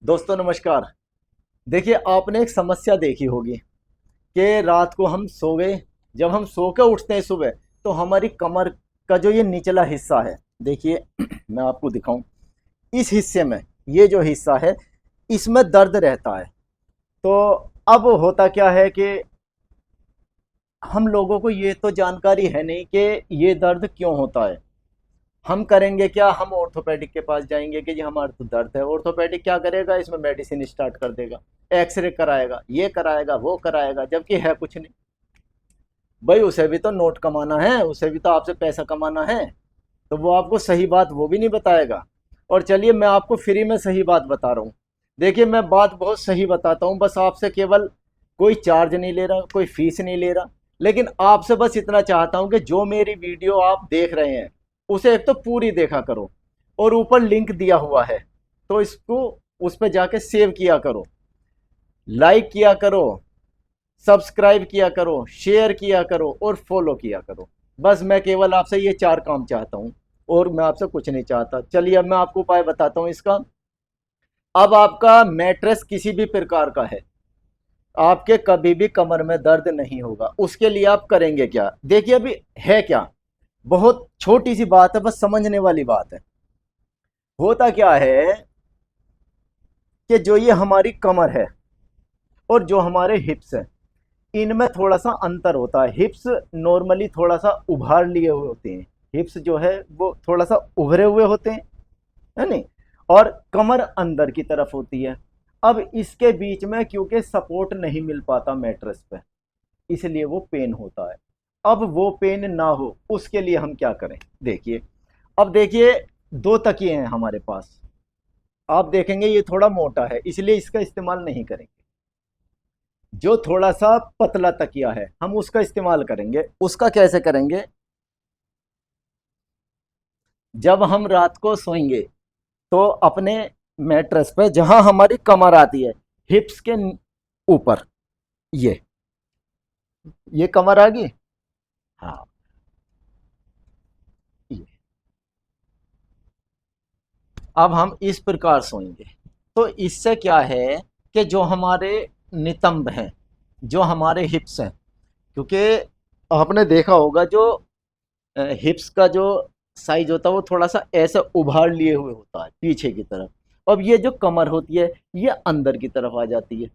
दोस्तों नमस्कार। देखिए आपने एक समस्या देखी होगी कि रात को हम सो गए, जब हम सो के उठते हैं सुबह तो हमारी कमर का जो ये निचला हिस्सा है, देखिए मैं आपको दिखाऊं, इस हिस्से में ये जो हिस्सा है इसमें दर्द रहता है। तो अब होता क्या है कि हम लोगों को ये तो जानकारी है नहीं कि ये दर्द क्यों होता है। हम करेंगे क्या, हम ऑर्थोपेडिक के पास जाएंगे कि जी हमारा तो दर्द है। ऑर्थोपेडिक क्या करेगा, इसमें मेडिसिन स्टार्ट कर देगा, एक्सरे कराएगा, ये कराएगा, वो कराएगा, जबकि है कुछ नहीं। भाई उसे भी तो नोट कमाना है, उसे भी तो आपसे पैसा कमाना है, तो वो आपको सही बात वो भी नहीं बताएगा। और चलिए मैं आपको फ्री में सही बात बता रहा हूँ। देखिए मैं बात बहुत सही बताता हूँ, बस आपसे केवल कोई चार्ज नहीं ले रहा, कोई फीस नहीं ले रहा, लेकिन आपसे बस इतना चाहता हूँ कि जो मेरी वीडियो आप देख रहे हैं उसे एक तो पूरी देखा करो, और ऊपर लिंक दिया हुआ है तो इसको उस पर जाके सेव किया करो, लाइक किया करो, सब्सक्राइब किया करो, शेयर किया करो और फॉलो किया करो। बस मैं केवल आपसे ये चार काम चाहता हूँ, और मैं आपसे कुछ नहीं चाहता। चलिए अब मैं आपको उपाय बताता हूँ इसका। अब आपका मैट्रेस किसी भी प्रकार का है, आपके कभी भी कमर में दर्द नहीं होगा। उसके लिए आप करेंगे क्या, देखिए अभी है क्या, बहुत छोटी सी बात है, बस समझने वाली बात है। होता क्या है कि जो ये हमारी कमर है और जो हमारे हिप्स है, इनमें थोड़ा सा अंतर होता है। हिप्स नॉर्मली थोड़ा सा उभार लिए हुए होते हैं, हिप्स जो है वो थोड़ा सा उभरे हुए होते हैं, है नहीं, और कमर अंदर की तरफ होती है। अब इसके बीच में क्योंकि सपोर्ट नहीं मिल पाता मैट्रेस पे, इसलिए वो पेन होता है। अब वो पेन ना हो उसके लिए हम क्या करें, देखिए। अब देखिए दो तकिए हैं हमारे पास, आप देखेंगे ये थोड़ा मोटा है इसलिए इसका इस्तेमाल नहीं करेंगे। जो थोड़ा सा पतला तकिया है हम उसका इस्तेमाल करेंगे। उसका कैसे करेंगे, जब हम रात को सोएंगे तो अपने मैट्रेस पे जहां हमारी कमर आती है, हिप्स के ऊपर, ये कमर आ गई, हाँ, ये। अब हम इस प्रकार सोएंगे तो इससे क्या है कि जो हमारे नितंब हैं, जो हमारे हिप्स हैं, क्योंकि आपने देखा होगा जो हिप्स का जो साइज होता है वो थोड़ा सा ऐसे उभार लिए हुए होता है पीछे की तरफ। अब ये जो कमर होती है ये अंदर की तरफ आ जाती है,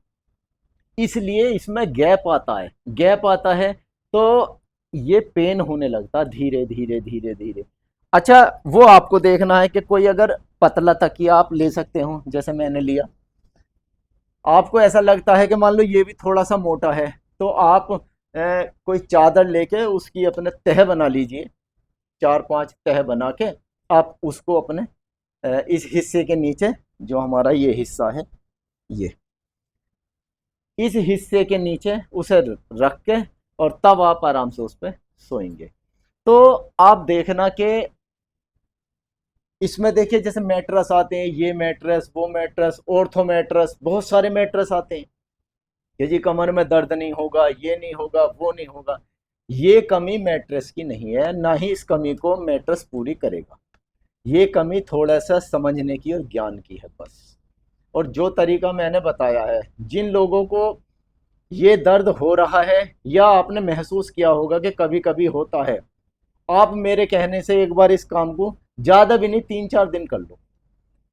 इसलिए इसमें गैप आता है। गैप आता है तो ये पेन होने लगता है धीरे धीरे धीरे धीरे। अच्छा, वो आपको देखना है कि कोई अगर पतला तकिया आप ले सकते हो, जैसे मैंने लिया। आपको ऐसा लगता है कि मान लो ये भी थोड़ा सा मोटा है, तो आप कोई चादर लेके उसकी अपने तह बना लीजिए, चार पांच तह बना के आप उसको अपने इस हिस्से के नीचे, जो हमारा ये हिस्सा है, ये इस हिस्से के नीचे उसे रख के, और तब आप आराम से उस पर सोएंगे। तो आप देखना कि इसमें देखिए जैसे मैट्रेस आते हैं, ये मैट्रेस, वो मैट्रेस, ऑर्थो मैट्रेस, बहुत सारे मैट्रेस आते हैं कि जी कमर में दर्द नहीं होगा, ये नहीं होगा, वो नहीं होगा। ये कमी मैट्रेस की नहीं है, ना ही इस कमी को मैट्रेस पूरी करेगा। ये कमी थोड़ा सा समझने की और ज्ञान की है बस। और जो तरीका मैंने बताया है, जिन लोगों को ये दर्द हो रहा है या आपने महसूस किया होगा कि कभी कभी होता है, आप मेरे कहने से एक बार इस काम को ज़्यादा भी नहीं 3-4 दिन कर लो।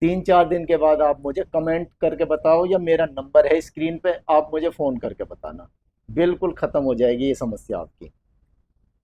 3-4 दिन के बाद आप मुझे कमेंट करके बताओ, या मेरा नंबर है स्क्रीन पे, आप मुझे फ़ोन करके बताना। बिल्कुल ख़त्म हो जाएगी ये समस्या आपकी।